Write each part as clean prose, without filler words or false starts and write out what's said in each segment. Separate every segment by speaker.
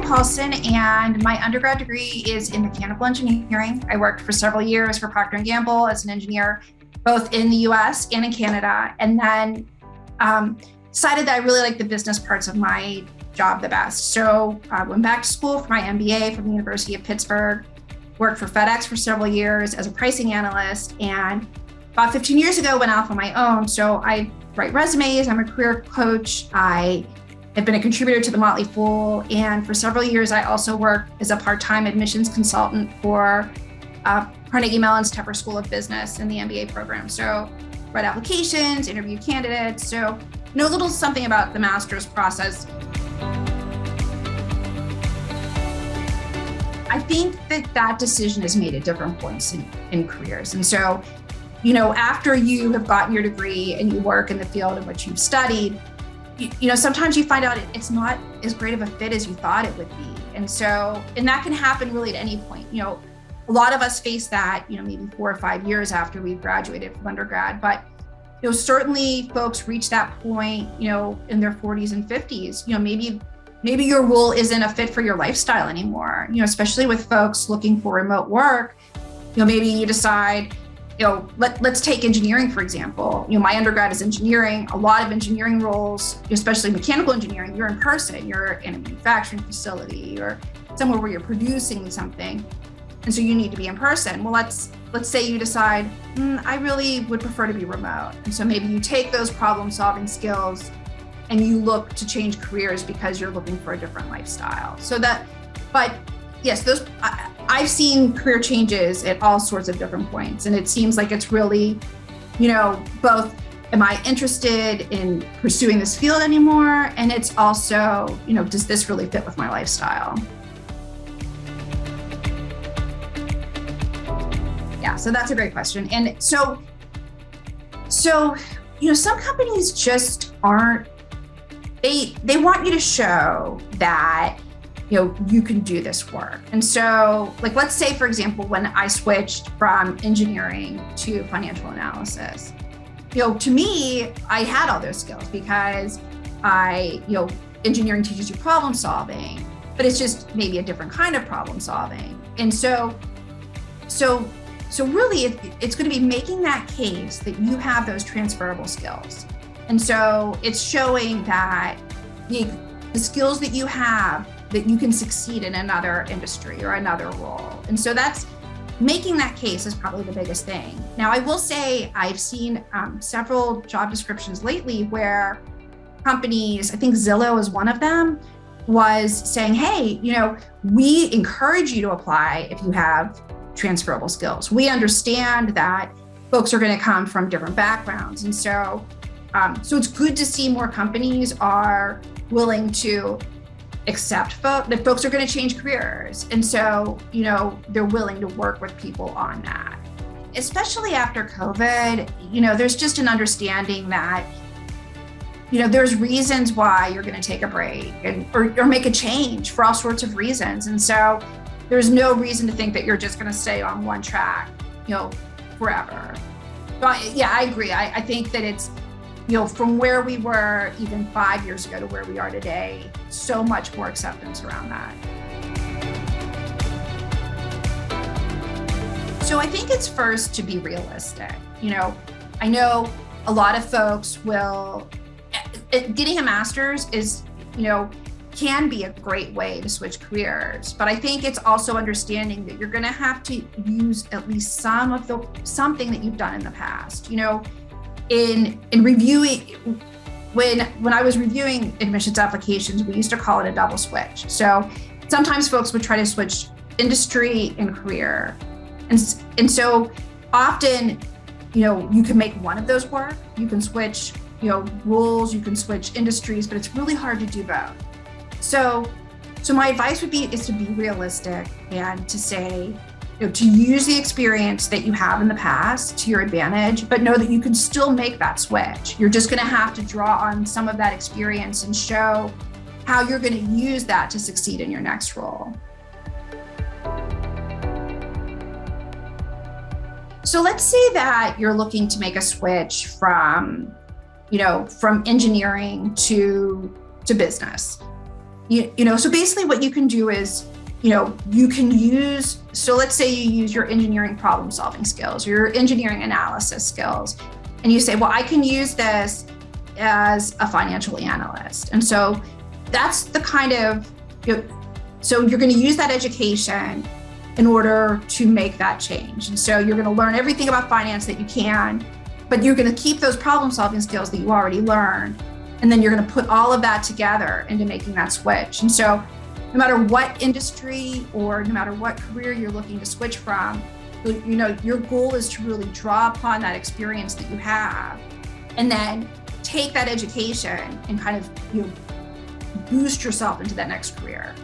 Speaker 1: Paulson, and my undergrad degree is in mechanical engineering. I worked for several years for Procter & Gamble as an engineer, both in the US and in Canada, and then decided that I really liked the business parts of my job the best. So I went back to school for my MBA from the University of Pittsburgh, worked for FedEx for several years as a pricing analyst, and about 15 years ago went off on my own. So I write resumes, I'm a career coach, I have been a contributor to the Motley Fool, and for several years I also worked as a part-time admissions consultant for Carnegie Mellon's Tepper School of Business in the MBA program. So write applications, interview candidates, so know a little something about the master's process. I think that decision is made at different points in careers. And so, after you have gotten your degree and you work in the field in which you've studied, sometimes you find out it's not as great of a fit as you thought it would be. And that can happen really at any point. A lot of us face that, maybe 4 or 5 years after we've graduated from undergrad, but certainly folks reach that point, in their 40s and 50s, maybe your role isn't a fit for your lifestyle anymore, especially with folks looking for remote work. Maybe you decide, let's take engineering, for example. My undergrad is engineering. A lot of engineering roles, especially mechanical engineering, you're in person, you're in a manufacturing facility or somewhere where you're producing something. And so you need to be in person. Well, let's say you decide, I really would prefer to be remote. And so maybe you take those problem-solving skills and you look to change careers because you're looking for a different lifestyle. But yes, I've seen career changes at all sorts of different points. And it seems like it's really, both, am I interested in pursuing this field anymore? And it's also, does this really fit with my lifestyle? Yeah, so that's a great question. And so some companies just aren't, they want you to show that, you can do this work. And so, let's say, for example, when I switched from engineering to financial analysis, to me, I had all those skills because engineering teaches you problem solving, but it's just maybe a different kind of problem solving. And so really it's going to be making that case that you have those transferable skills. And so it's showing that the skills that you have, that you can succeed in another industry or another role. And so that's making that case is probably the biggest thing. Now, I will say I've seen several job descriptions lately where companies, I think Zillow is one of them, was saying, hey, we encourage you to apply if you have transferable skills. We understand that folks are going to come from different backgrounds. And so it's good to see more companies are willing to accept that folks are going to change careers. And so, they're willing to work with people on that. Especially after COVID, there's just an understanding that, there's reasons why you're going to take a break or make a change for all sorts of reasons. And so there's no reason to think that you're just going to stay on one track, forever. But yeah, I agree. I think that it's, from where we were even 5 years ago to where we are today, so much more acceptance around that. So I think it's first to be realistic. I know a lot of folks will, getting a master's is, can be a great way to switch careers, but I think it's also understanding that you're going to have to use at least something that you've done in the past. In reviewing, when I was reviewing admissions applications, we used to call it a double switch. So sometimes folks would try to switch industry and career, and so often, you can make one of those work. You can switch, roles, you can switch industries, but it's really hard to do both. So my advice is to be realistic and to say, to use the experience that you have in the past to your advantage, but know that you can still make that switch. You're just going to have to draw on some of that experience and show how you're going to use that to succeed in your next role. So let's say that you're looking to make a switch from engineering to business. So basically what you can do is, you can use, so let's say you use your engineering problem solving skills, your engineering analysis skills, and you say, well, I can use this as a financial analyst. And so that's the kind of, so you're going to use that education in order to make that change. And so you're going to learn everything about finance that you can, but you're going to keep those problem solving skills that you already learned. And then you're going to put all of that together into making that switch. And so no matter what industry or no matter what career you're looking to switch from, your goal is to really draw upon that experience that you have and then take that education and kind of, boost yourself into that next career.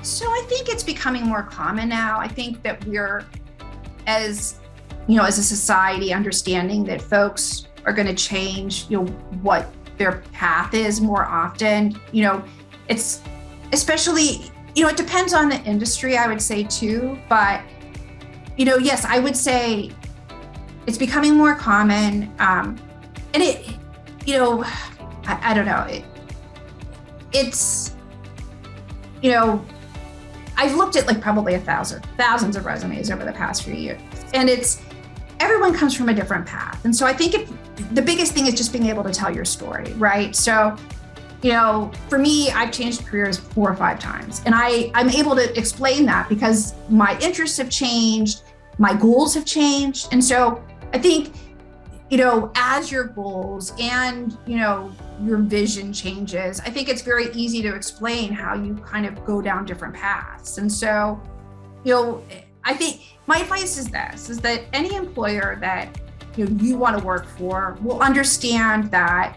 Speaker 1: So I think it's becoming more common now. I think that we're, as a society, understanding that folks are going to change, what their path is more often. It's especially, it depends on the industry, I would say too. But, yes, I would say it's becoming more common. And it, I don't know. It's, I've looked at probably thousands of resumes over the past few years, and everyone comes from a different path. And so I think the biggest thing is just being able to tell your story, right? So, for me, I've changed careers 4 or 5 times, and I'm able to explain that because my interests have changed, my goals have changed. And so I think, as your goals and, your vision changes, I think it's very easy to explain how you kind of go down different paths. And so, I think my advice is that any employer that, you want to work for will understand that,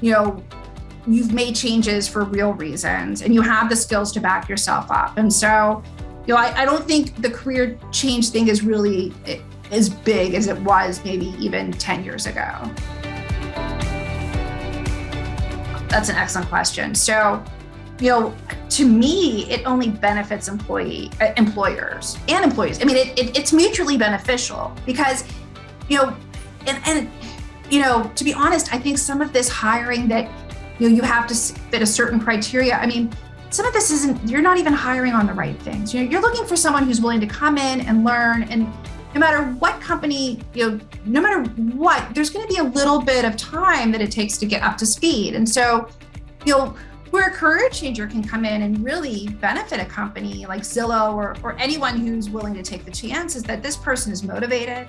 Speaker 1: you've made changes for real reasons and you have the skills to back yourself up. And so, I don't think the career change thing is really as big as it was maybe even 10 years ago. That's an excellent question. So, to me, it only benefits employers and employees. I mean, it's mutually beneficial because, to be honest, I think some of this hiring that, you have to fit a certain criteria. I mean, some of this you're not even hiring on the right things. You're looking for someone who's willing to come in and learn, and no matter what company, no matter what, there's going to be a little bit of time that it takes to get up to speed. And so, where a career changer can come in and really benefit a company like Zillow or anyone who's willing to take the chance is that this person is motivated.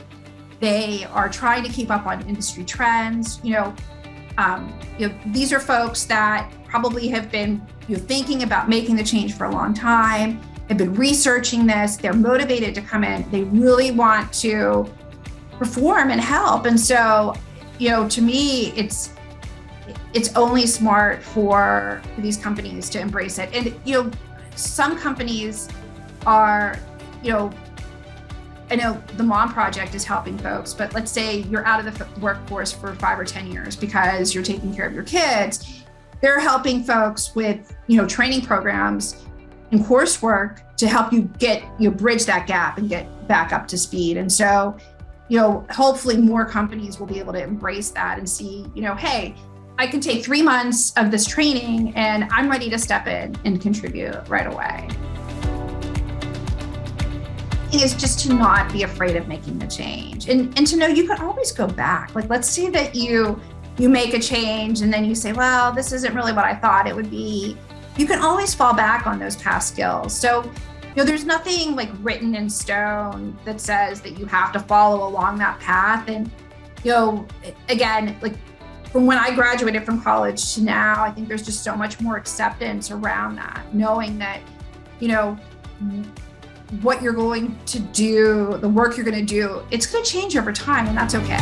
Speaker 1: They are trying to keep up on industry trends. These are folks that probably have been thinking about making the change for a long time, have been researching this. They're motivated to come in. They really want to perform and help. And so, to me, it's only smart for these companies to embrace it. And, some companies are, I know the Mom Project is helping folks, but let's say you're out of the workforce for 5 or 10 years because you're taking care of your kids. They're helping folks with, training programs and coursework to help you bridge that gap and get back up to speed. And so, hopefully more companies will be able to embrace that and see, hey, I can take 3 months of this training and I'm ready to step in and contribute right away. Is just to not be afraid of making the change and to know you can always go back. Let's say that you make a change and then you say, well, this isn't really what I thought it would be. You can always fall back on those past skills. So, there's nothing written in stone that says that you have to follow along that path. And, again, from when I graduated from college to now, I think there's just so much more acceptance around that, knowing that, what you're going to do, the work you're going to do, it's going to change over time, and that's okay.